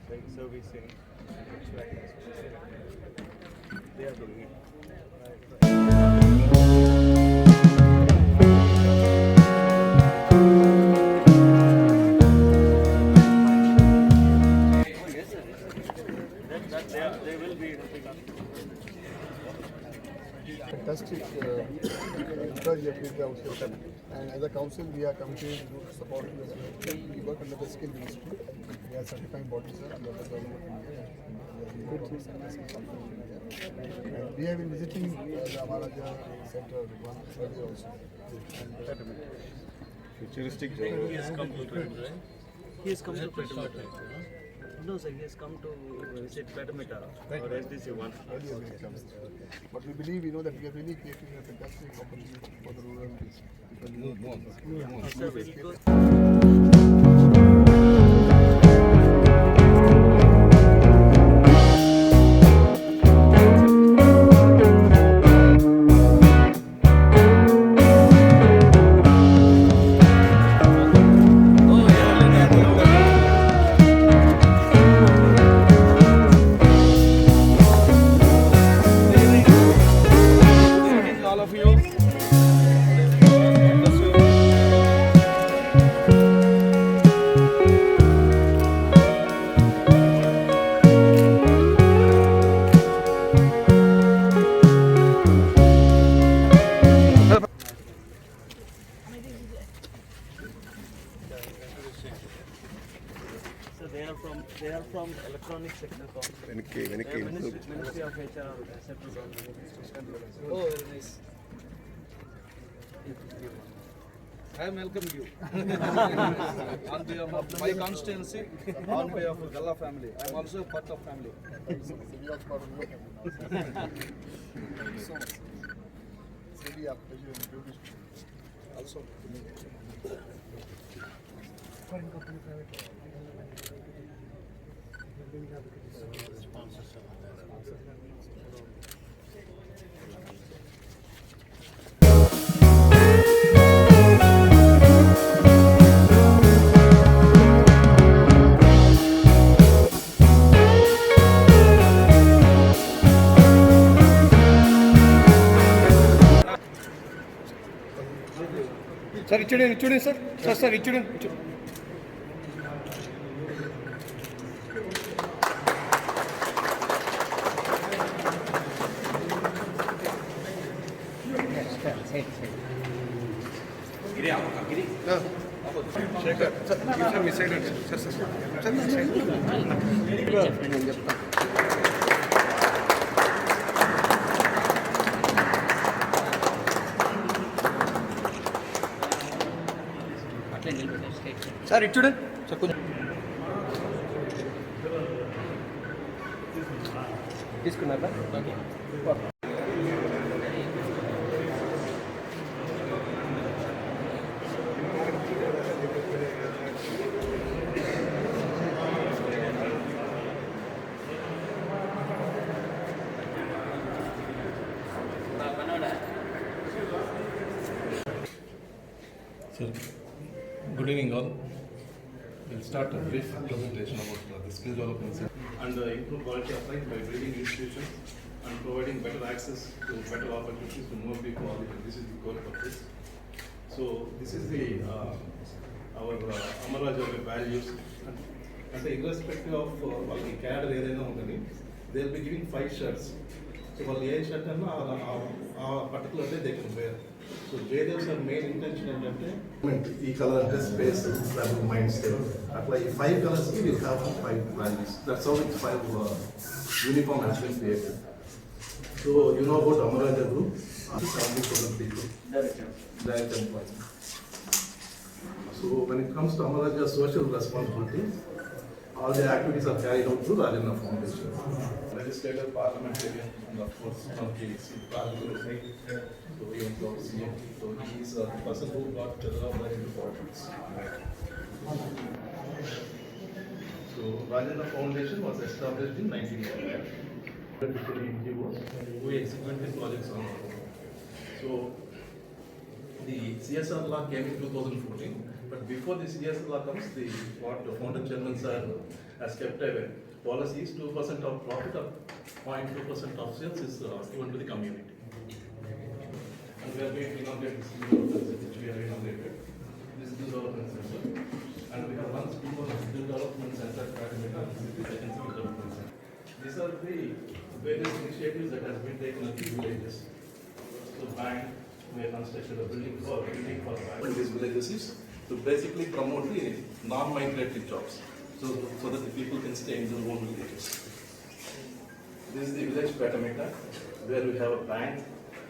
like servicing, HVAC, they are the lead. They will be helping us. Fantastic because you have been the council. And as a council, we are committed to support you as well. We work under the skill ministry. We are certifying bodies under the government of India. And we have been visiting the Amaraja Center one earlier also. And, Futuristic He has come to Petamita. He has come to Petamita. No, sir, he has come to visit Petamita or SDC 1. earlier when it comes. But we believe, that we are really creating a fantastic opportunity for the rural people. Sir, we'll go. All of you. So they are from electronic sector. Ministry of HR, central government. Oh, very nice. I welcome you. On behalf of my constituency, on behalf of Galla family, I am also part of family. We are part of your family now. Thank you so much. It's really a pleasure and privilege Also. Sir ఇచ్చుడే sir sir sir ఇచ్చుడే Shekhar sir మీ side sir sir sir మీ side నేను చెప్తాను sir ఇచ్చుడే sir కొంచెం తీసుకున్నారా Sir, good evening all. We'll start a brief presentation about the skill development and improve quality of life by building institutions and providing better access to better opportunities to more people. This is the core purpose. So this is the our Amaraja values. And irrespective of the cadre area, they'll be giving 5 shirts. So while the shirt and particular day they can wear. So various are main intention and color dress space travel mindset. Apply 5 colors we will have 5 values. That's how it's 5 uniform has been created. So you know about Amaraja group, 70,000 people. Direct employment. So when it comes to Amaraja social responsibility, all the activities are carried out through Rajana Foundation. Legislator, parliamentarian, and of course, so he is CM. So he is the person who got Chhatrapati into politics. So Rajana Foundation was established in 1989. We executed projects on our own. So the CSR law came in 2014. But before this ESLR comes, what the founder chairman sir has kept a policy is 2% of profit or 0.2% of sales is given to the community. And we are going to inaugurate this new office which we have inaugurated. This is the development center. And we have one skill development center at Paramita, this is the second skill development center. These are the various initiatives that has been taken at the villages. So bank, we have constructed a building for bank. These villages is to basically promote the non-migratory jobs, so that the people can stay in their own villages. This is the village Patamita, where we have a bank,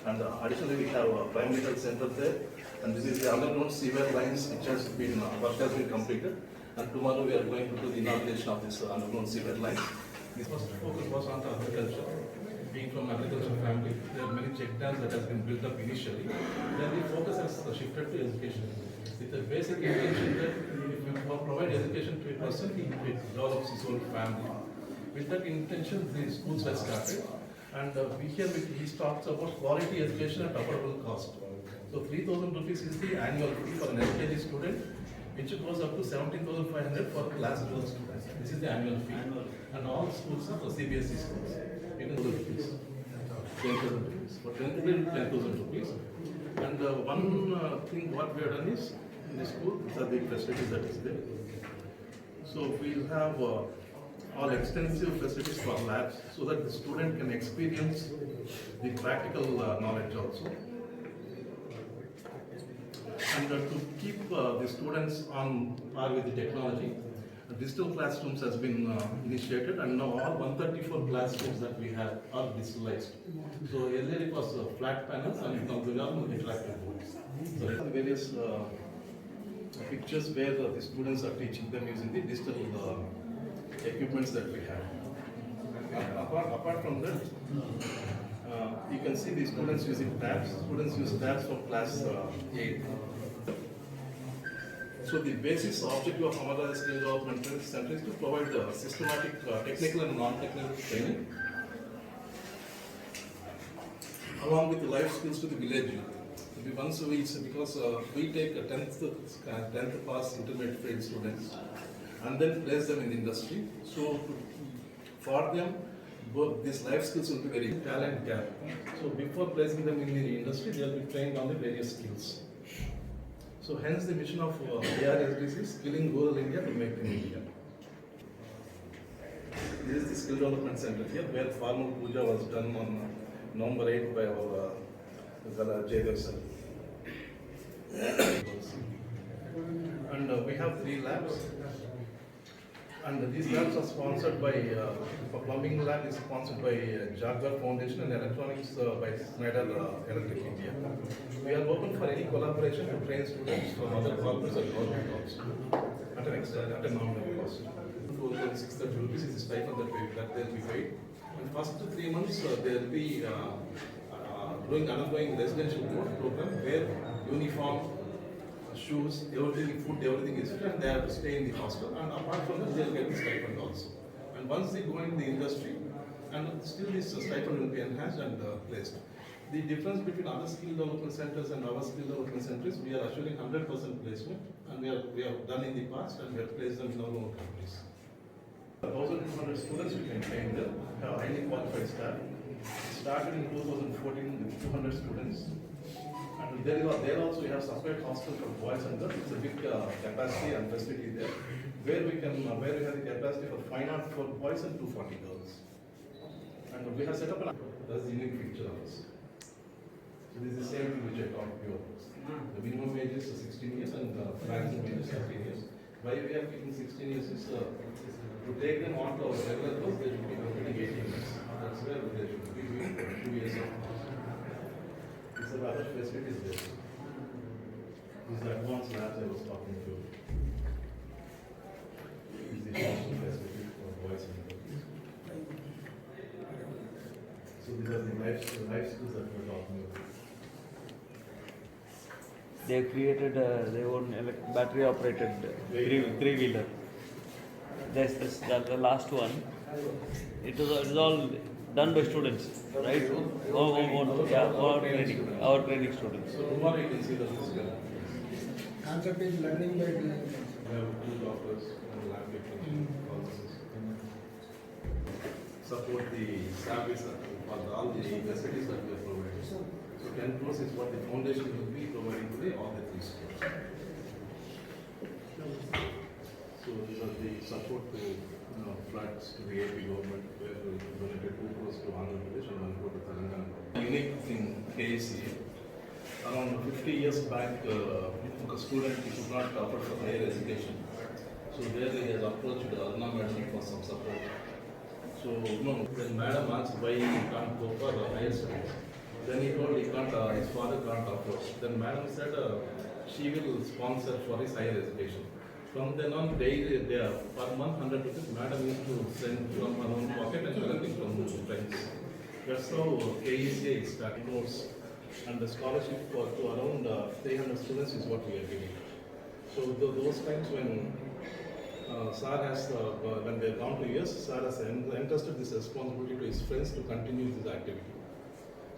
and additionally we have a primary health center there. And this is the underground sewer lines which has been work has been completed. And tomorrow we are going to do the inauguration of this underground sewer line. This first focus was on agriculture. Being from agricultural family, there are many check dams that has been built up initially. Then the focus has shifted to education. With the basic intention that if you provide education to a person, he develops his own family. With that intention, the schools were started. And he talks about quality education at affordable cost. So 3,000 rupees is the annual fee for an LKG student, which goes up to 17,500 for class 12 students. This is the annual fee. And all schools are CBSE schools. 10,000 rupees. 10,000 rupees. For 10th grade, 10,000 rupees. And one thing what we have done is, in the school, these are the facilities that is there. So we'll have all extensive facilities for labs so that the student can experience the practical knowledge also. And to keep the students on par with the technology, digital classrooms has been initiated, and now all 134 classrooms that we have are digitalized. So earlier it was flat panels, and now we are interactive boards. So there are various pictures where the students are teaching them using the digital equipments that we have. And apart from that, you can see the students using tabs. Students use tabs for class 8. So the basis objective of Amara Skill Development Center is to provide systematic technical and non-technical training along with the life skills to the village youth. Once we, because we take a 10th class intermediate failed students and then place them in the industry. So for them, both these life skills will be very talent gap. So before placing them in the industry, they will be trained on the various skills. So hence the mission of ARSDC is skilling rural India to make in India. This is the skill development center here, where formal puja was done on November 8 by our Jaydev sir. And we have 3 labs. And these labs are sponsored by, plumbing lab is sponsored by Jaguar Foundation, and electronics by Schneider Electric India. We are open for any collaboration to train students from other corporates or government also at a nominal cost. 2,630 rupees is the stipend that they'll be paid. And first 3 months they'll be undergoing residential program where uniform, shoes, everything, food, everything is free, and they have to stay in the hostel. And apart from that, they'll get the stipend also. And once they go in the industry, and still this stipend will be enhanced and placed. The difference between other skill development centers and our skill development centers, we are assuring 100% placement, and we have done in the past, and we have placed them in our own companies. 1,200 students we can train there, have highly qualified staff. Started in 2014 with 200 students. And there also we have separate hostel for boys and girls. It's a big capacity and facility there, where we have the capacity for 504 boys and 240 girls. And we have set up that's the unique feature of us. So this is the same thing which I talked to you about. The minimum age is 16 years and the maximum age is 13 years. Why we are keeping 16 years is to take them on to our regular course, they should be completing 18 years. That's where they should be doing 2 years of. These are other facilities there. These are advanced labs I was talking to. These are the hostel facilities for boys and girls. So these are the life skills that we're talking about. They have created their own battery operated three-wheeler. That's the last one. It is all done by students, right? Our training students. So tomorrow you can see the physical. Concept is learning by doing. We have 2 doctors and lab technician also. Support the service for all the facilities that we are providing. So 10 crores is what the foundation will be providing to all the 3 schools. So these are the support to flats to the AP government, where we donated 2 crores to Andhra Pradesh and 1 crore to Telangana. Unique in KSC, around 50 years back, a student could not offer for higher education. So there he has approached Aruna Madam for some support. So when Madam asked why he can't go for higher studies, then he told he can't, his father can't afford. Then Madam said she will sponsor for his higher education. From then on, daily, per month 100 rupees, Madam used to send from her own pocket and collecting from friends. That's how KECA is starting notes. And the scholarship to around 300 students is what we are giving. So those times when Sir has, when they have gone to US, Sir has entrusted this responsibility to his friends to continue this activity.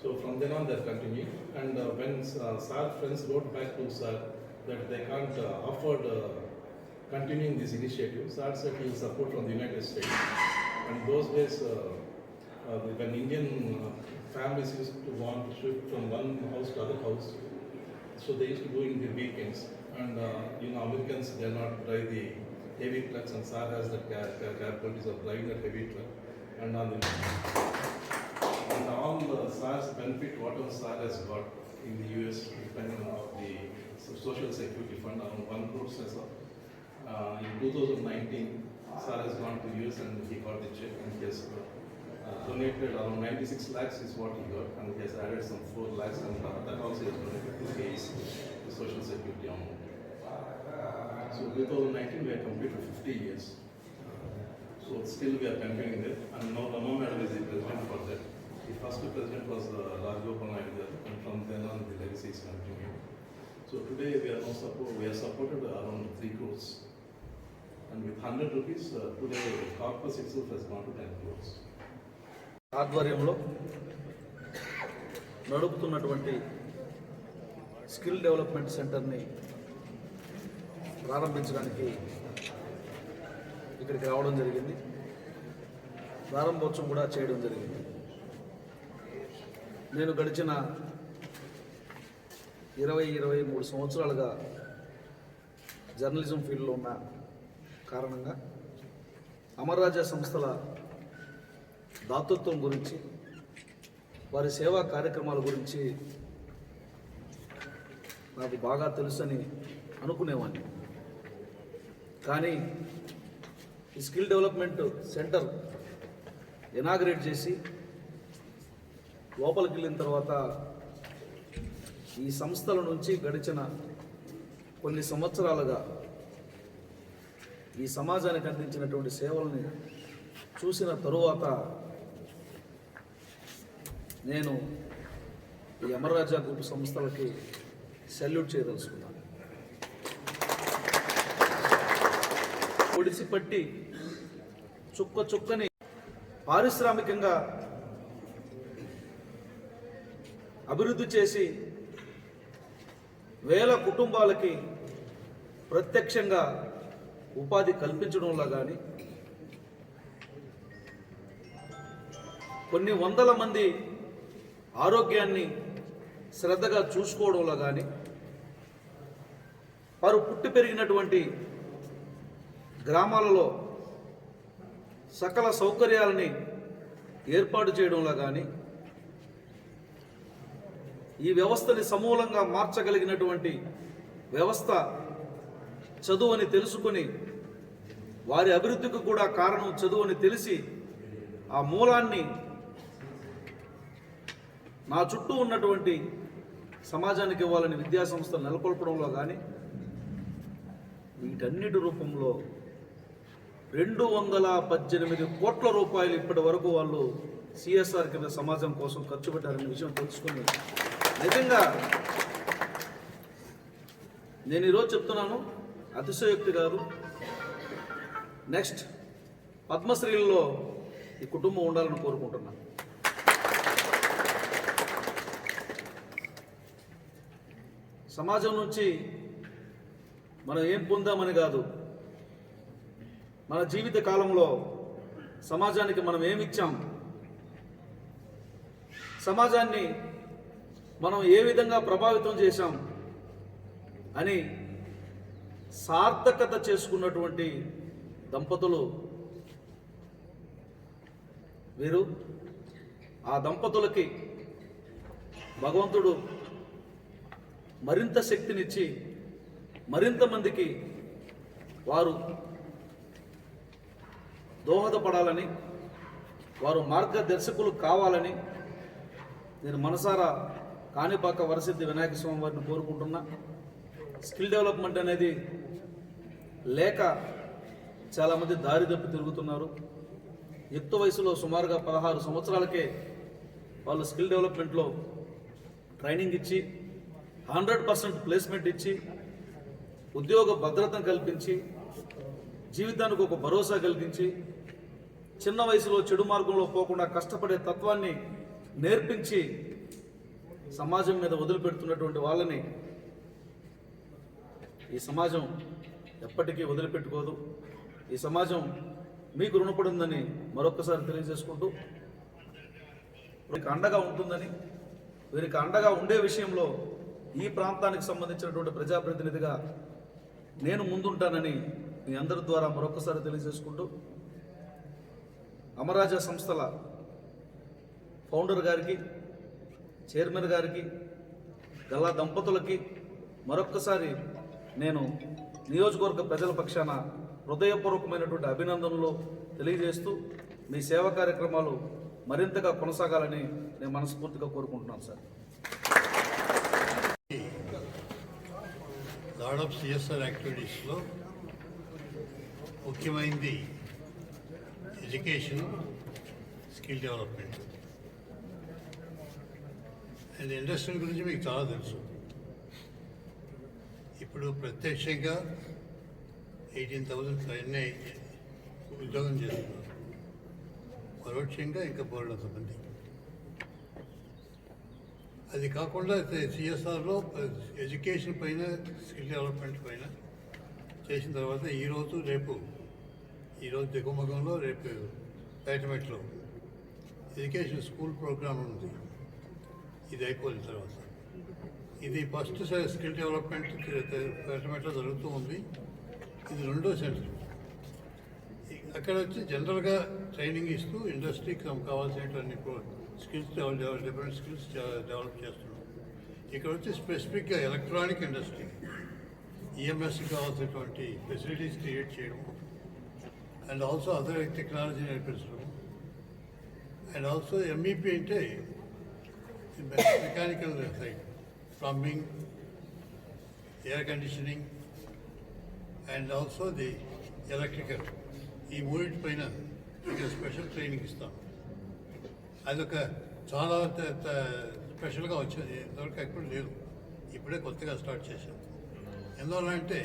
So from then on, they are continuing. And when Sir friends wrote back to Sir that they can't afford continuing this initiative, Sir said he will support from the United States. And those days, when Indian families used to want to shift from one house to other house, so they used to go in the weekends. And Americans, they are not drive the heavy trucks, and Sir has the capabilities of driving that heavy truck. And on the and all Sir's benefit, whatever Sir has got in the US, depending on the Social Security Fund, around 1 crore as of in 2019, Sir has gone to US and he got the check, and he has donated around 96 lakhs is what he got, and he has added some 4 lakhs, and that also is donated to KEC, the Social Security amount. So 2019 we have completed 50 years. So still we are continuing it, and now Rama Madam is the president for that. The first president was Rajgopal Naidu, and from then on the legacy is continuing. So today we are supported around 3 crores. And with 100 rupees, today the corpus itself has gone to 10 crores. ఆధ్వర్యంలో నడుపుతున్నటువంటి skill development సెంటర్ని ప్రారంభించడానికి ఇక్కడికి రావడం జరిగింది. ప్రారంభోత్సవం కూడా చేయడం జరిగింది. నేను గడిచిన 23 సంవత్సరాలుగా జర్నలిజం ఫీల్డ్లో ఉన్న కారణంగా అమర్ రాజా సంస్థల దాతృత్వం గురించి, వారి సేవా కార్యక్రమాల గురించి నాకు బాగా తెలుసని అనుకునేవాడిని. కానీ ఈ స్కిల్ డెవలప్మెంట్ సెంటర్ ఇనాగ్రేట్ చేసి లోపలికి వెళ్ళిన తర్వాత ఈ సంస్థల నుంచి గడిచిన కొన్ని సంవత్సరాలుగా ఈ సమాజానికి అందించినటువంటి సేవల్ని చూసిన తరువాత నేను ఈ అమర్ రాజా గ్రూప్ సంస్థలకి సెల్యూట్ చేయదలుచుకున్నాను. ఒడిసిపట్టి చుక్క చుక్కని పారిశ్రామికంగా అభివృద్ధి చేసి వేల కుటుంబాలకి ప్రత్యక్షంగా ఉపాధి కల్పించడంలో కానీ, కొన్ని వందల మంది ఆరోగ్యాన్ని శ్రద్ధగా చూసుకోవడంలో కానీ, వారు పుట్టి పెరిగినటువంటి గ్రామాలలో సకల సౌకర్యాలని ఏర్పాటు చేయడంలో కానీ, ఈ వ్యవస్థని సమూలంగా మార్చగలిగినటువంటి వ్యవస్థ చదువు అని తెలుసుకొని, వారి అభివృద్ధికి కూడా కారణం చదువు అని తెలిసి, ఆ మూలాన్ని నా చుట్టూ ఉన్నటువంటి సమాజానికి ఇవ్వాలని విద్యాసంస్థలు నెలకొల్పడంలో కానీ, వీటన్నిటి రూపంలో 218 కోట్ల రూపాయలు ఇప్పటి వరకు వాళ్ళు సిఎస్ఆర్ కింద సమాజం కోసం ఖర్చు పెట్టారనే విషయం తెలుసుకుని, నిజంగా నేను ఈరోజు చెప్తున్నాను, అతిశయోక్తి కాదు. నెక్స్ట్ పద్మశ్రీలలో ఈ కుటుంబం ఉండాలని కోరుకుంటున్నాను. సమాజం నుంచి మనం ఏం పొందామని కాదు, మన జీవిత కాలంలో సమాజానికి మనం ఏమిచ్చాం, సమాజాన్ని మనం ఏ విధంగా ప్రభావితం చేశాం అని సార్థకత చేసుకున్నటువంటి దంపతులు వీరు. ఆ దంపతులకి భగవంతుడు మరింత శక్తినిచ్చి మరింత మందికి వారు దోహదపడాలని, వారు మార్గదర్శకులు కావాలని నేను మనసారా కాణిపాక వరసిద్ధి వినాయక స్వామి వారిని కోరుకుంటున్నా. స్కిల్ డెవలప్మెంట్ అనేది లేక చాలామంది దారి తప్పి తిరుగుతున్నారు. యుక్త వయసులో సుమారుగా 16 సంవత్సరాలకే వాళ్ళు స్కిల్ డెవలప్మెంట్లో ట్రైనింగ్ ఇచ్చి 100% ప్లేస్మెంట్ ఇచ్చి ఉద్యోగ భద్రతను కల్పించి జీవితానికి ఒక భరోసా కల్పించి చిన్న వయసులో చెడు మార్గంలో పోకుండా కష్టపడే తత్వాన్ని నేర్పించి సమాజం మీద వదిలిపెడుతున్నటువంటి వాళ్ళని ఈ సమాజం ఎప్పటికీ వదిలిపెట్టుకోదు. ఈ సమాజం మీకు రుణపడిందని మరొకసారి తెలియజేసుకుంటూ, వీరికి అండగా ఉంటుందని, వీరికి అండగా ఉండే విషయంలో ఈ ప్రాంతానికి సంబంధించినటువంటి ప్రజాప్రతినిధిగా నేను ముందుంటానని మీ అందరి ద్వారా మరొకసారి తెలియజేసుకుంటూ, అమరాజా సంస్థల ఫౌండర్ గారికి, చైర్మన్ గారికి, గల్లా దంపతులకి మరొక్కసారి నేను నియోజకవర్గ ప్రజల పక్షాన హృదయపూర్వకమైనటువంటి అభినందనలు తెలియజేస్తూ మీ సేవా కార్యక్రమాలు మరింతగా కొనసాగాలని నేను మనస్ఫూర్తిగా కోరుకుంటున్నాను సార్. లాట్ ఆఫ్ సిఎస్ఆర్ యాక్టివిటీస్లో ముఖ్యమైనది education, skill development and industry గురించి మీకు చాలా తెలుసు. ఇప్పుడు ప్రత్యక్షంగా 18,000 పైనే ఉద్యోగం చేస్తున్నారు, పరోక్షంగా ఇంకా బోర్డంత మంది. అది కాకుండా సిఎస్ఆర్లో ఎడ్యుకేషన్ పైన, స్కిల్ డెవలప్మెంట్ పైన చేసిన తర్వాత ఈరోజు దిగుమగంలో, రేపు పేటమెట్లో ఎడ్యుకేషన్ స్కూల్ ప్రోగ్రామ్ ఉంది. ఇది అయిపోయిన తర్వాత ఇది ఫస్ట్ స్కిల్ డెవలప్మెంట్ పేటమెట్లో జరుగుతూ ఉంది. ఇది రెండో సెంటర్. అక్కడ వచ్చి జనరల్గా ట్రైనింగ్ ఇస్తూ ఇండస్ట్రీకి కావాల్సినటువంటి స్కిల్స్ డిఫరెంట్ స్కిల్స్ డెవలప్ చేస్తున్నాం. ఇక్కడ వచ్చి స్పెసిఫిక్గా ఎలక్ట్రానిక్ ఇండస్ట్రీ, ఈఎంఎస్కి కావాల్సినటువంటి ఫెసిలిటీస్ క్రియేట్ చేయడం అండ్ ఆల్సో అదర్ టెక్నాలజీ నేర్పించడం అండ్ ఆల్సో ఎంఈపీ అంటే mechanical side, plumbing, air conditioning and also the electrical, ఈ మూడింటి పైన ఇక్కడ స్పెషల్ ట్రైనింగ్ ఇస్తాం. అదొక చాలా స్పెషల్గా వచ్చేది, ఇంతవరకు ఎప్పుడు లేదు, ఇప్పుడే కొత్తగా స్టార్ట్ చేశాం. ఎందువల్ల అంటే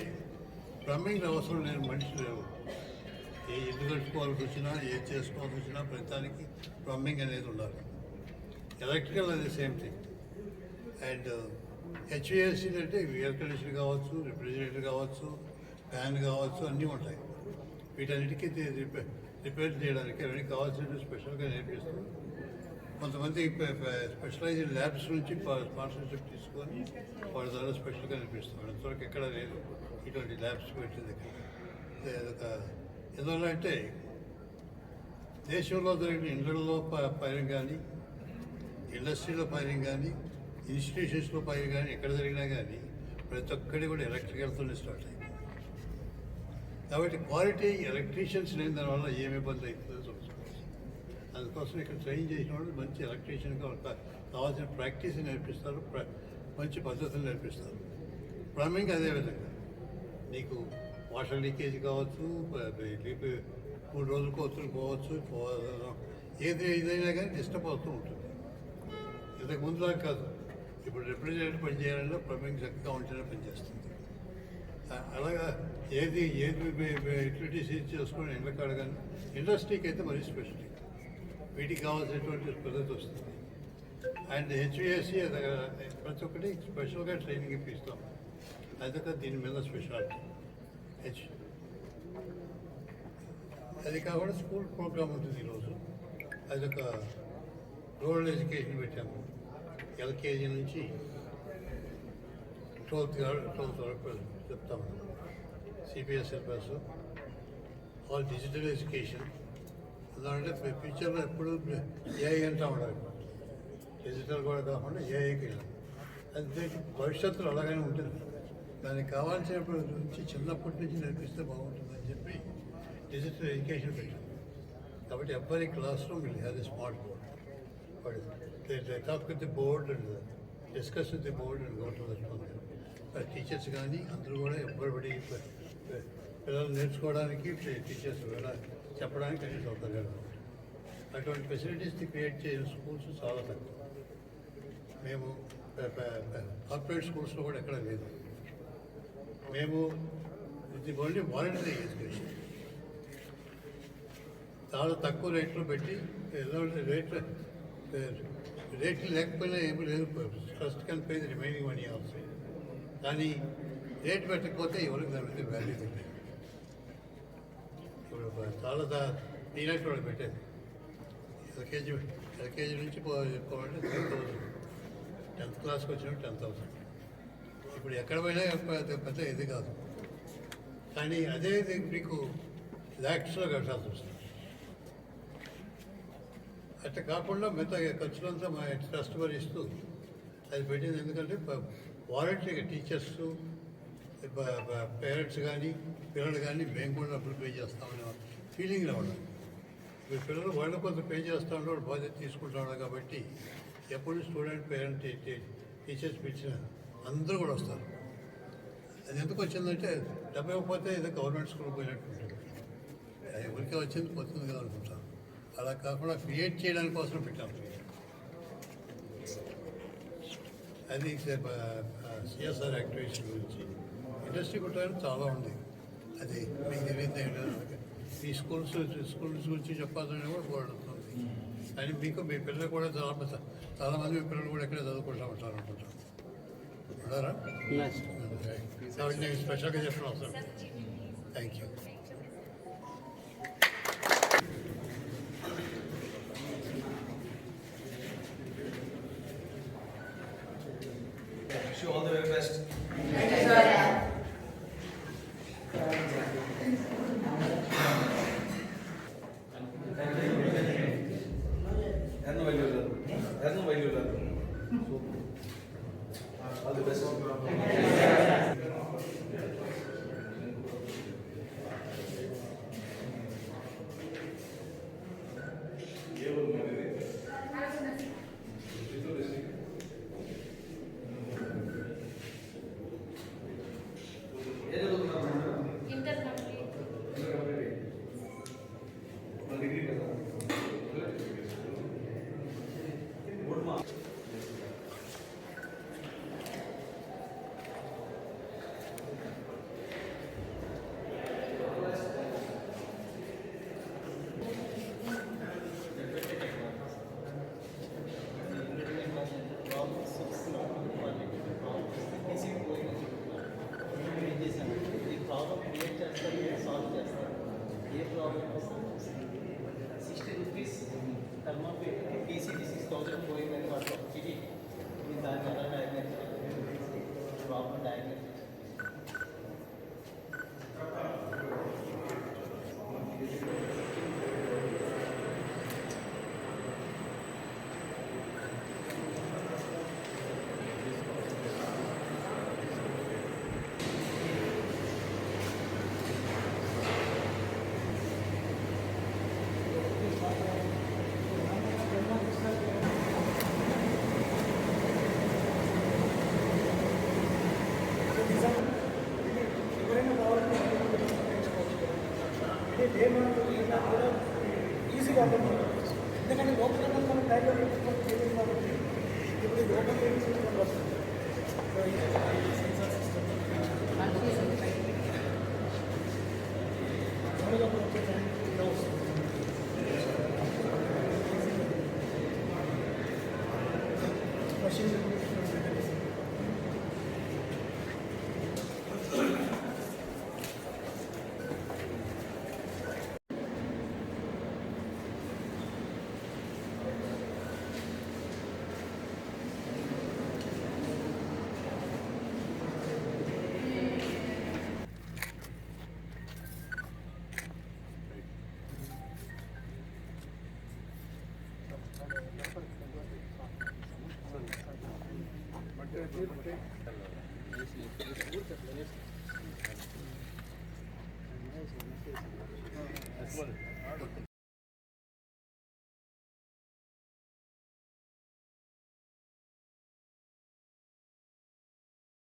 ప్లంబింగ్ అవసరం లేని మనుషులు లేవు. ఏ ఇల్లు కట్టుకోవాల్సి వచ్చినా, ఏది చేసుకోవాల్సి వచ్చినా ప్రతిదానికి ప్లంబింగ్ అనేది ఉండాలి. ఎలక్ట్రికల్ అది సేమ్ థింగ్. అండ్ హెచ్విఎస్సీ అంటే ఎయిర్ కండిషన్ కావచ్చు, రిఫ్రిజిరేటర్ కావచ్చు, ఫ్యాన్ కావచ్చు, అన్నీ ఉంటాయి. వీటన్నిటికీ రిపేర్ చేయడానికి అవన్నీ కావాల్సిన స్పెషల్గా నేర్పిస్తాం. కొంతమంది స్పెషలైజ్డ్ ల్యాబ్స్ నుంచి స్పాన్సర్షిప్ తీసుకొని వాళ్ళ ద్వారా స్పెషల్గా నేర్పిస్తాం. ఇంతవరకు ఎక్కడ లేదు ఇటువంటి ల్యాబ్స్ పెట్టింది. అదొక ఎందువల్ల అంటే దేశంలో జరిగిన ఇళ్లలో పైరం కానీ, ఇండస్ట్రీలో పైరింగ్ కానీ, ఇన్స్టిట్యూషన్స్లో పైరింగ్ కానీ ఎక్కడ జరిగినా కానీ ప్రతి ఒక్కటి కూడా ఎలక్ట్రికల్తోనే స్టార్ట్ అయింది. కాబట్టి క్వాలిటీ ఎలక్ట్రీషియన్స్ లేని దానివల్ల ఏమి ఇబ్బంది అవుతుందో చూసుకోవచ్చు. అందుకోసం ఇక్కడ ట్రైన్ చేసిన వాళ్ళు మంచి ఎలక్ట్రీషియన్గా కావాల్సిన ప్రాక్టీస్ నేర్పిస్తారు, మంచి పద్ధతులు నేర్పిస్తారు. ప్లంబింగ్ అదేవిధంగా నీకు వాటర్ లీకేజ్ కావచ్చు, 3 రోజులకు ఒత్తులు పోవచ్చు, ఏదైనా కానీ డిస్టర్బ్ అవుతూ ఉంటుంది. ఇంతకు ముందులా కాదు, ఇప్పుడు రిఫ్రిజిరేటర్ పనిచేయాలన్నా ప్లంబింగ్ చక్కగా ఉంటేనే పనిచేస్తుంది. అలాగా ఏది యూటిలిటీస్ చేసుకొని ఎండకాడ కానీ ఇండస్ట్రీకి అయితే మరీ స్పెషల్, వీటికి కావాల్సినటువంటి పద్ధతి వస్తుంది. అండ్ హెచ్విఎస్సి ప్రతి ఒక్కటి స్పెషల్గా ట్రైనింగ్ ఇప్పిస్తాం. అదొక దీని మీద స్పెషాలిటీ అది కాకుండా స్కూల్ ప్రోగ్రామ్ ఉంటుంది ఈరోజు అదొక రూరల్ ఎడ్యుకేషన్ పెట్టాము ఎల్కేజీ నుంచి 12th వరకు చెప్తాము CBSE syllabus all digital education ఎందుకంటే ఫ్యూచర్లో ఎప్పుడు ఏఐ అంటూ ఉండాలి డిజిటల్ కూడా కాకుండా ఏఐకి వెళ్ళాలి అది భవిష్యత్తులో అలాగనే ఉంటుంది దానికి కావాల్సినప్పటి నుంచి చిన్నప్పటి నుంచి నేర్పిస్తే బాగుంటుందని చెప్పి డిజిటల్ ఎడ్యుకేషన్ పెట్టాం కాబట్టి every class room will have the smart board talk with the board and discuss with the board and go to the teachers కానీ అందరూ కూడా ఎవ్వరిబడి పిల్లలు నేర్చుకోవడానికి టీచర్స్ కూడా చెప్పడానికి అన్ని సౌకర్యాలు ఉంటాయి అటువంటి ఫెసిలిటీస్ క్రియేట్ చేసిన స్కూల్స్ చాలా తక్కువ మేము కార్పొరేట్ స్కూల్స్లో కూడా ఎక్కడ లేదు మేము ఇది ఓన్లీ వాలంటరీ ఎడ్యుకేషన్ చాలా తక్కువ రేట్లో పెట్టి రేట్లు లేకపోయినా ఏమీ లేదు trust can pay the remaining money also కానీ రేట్ పెట్టకపోతే ఎవరికి దాని మీద వాల్యూ తెలియదు ఇప్పుడు చాలా నీరెట్ కూడా పెట్టేది ఎల్కేజీ నుంచి పోవాలంటే 10,000 10th క్లాస్కి వచ్చినప్పుడు 10,000 ఇప్పుడు ఎక్కడ పోయినా పెద్ద ఇది కాదు కానీ అదే మీకు ల్యాక్స్లో కట్టాల్సి వస్తుంది అట్లా కాకుండా మిగతా ఖర్చులంతా మా ట్రస్ట్ భరిస్తూ అది పెట్టింది ఎందుకంటే వాలంటరీగా టీచర్స్ పేరెంట్స్ కానీ పిల్లలు కానీ మేము కూడా డబ్బులు పే చేస్తామనే ఫీలింగ్ రావడం మీ పిల్లలు వాళ్ళు కొంత పే చేస్తూ ఉండవు బాధ్యత తీసుకుంటా ఉన్నారు కాబట్టి ఎప్పుడు స్టూడెంట్ పేరెంట్ టీచర్స్ పిలిచిన అందరూ కూడా వస్తారు అది ఎందుకు వచ్చిందంటే డబ్బు ఇవ్వకపోతే ఏదో గవర్నమెంట్ స్కూల్ పోయినట్టు ఉంటుంది అది ఊరికే వచ్చింది పోతుంది కదా అనుకుంటాం అలా కాకుండా క్రియేట్ చేయడానికి కోసం పెట్టాము అది సిఎస్ఆర్ యాక్టివిటీస్ గురించి ఇండస్ట్రీ కుట్టడానికి చాలా ఉంది అది మీకు తెలియదు ఈ స్కూల్స్ గురించి చెప్పాలని కూడా కోరుతుంది కానీ మీకు మీ పిల్లలు కూడా చాలామంది మీ పిల్లలు కూడా ఎక్కడే చదువుకుంటూ ఉంటారు అనుకుంటాం ఉన్నారా కాబట్టి నేను స్పెషల్గా చెప్పడం అవసరం thank you Wish you all the very best. All the best. ఈజీగా ఉంటుంది ఎందుకంటే లోపల మనం టైంలో తెలియదు కాబట్టి ఇప్పుడు లోపల వస్తుంది సెన్సార్ సిస్టమ్ ఇలా వస్తుంది మషిన్ Okay.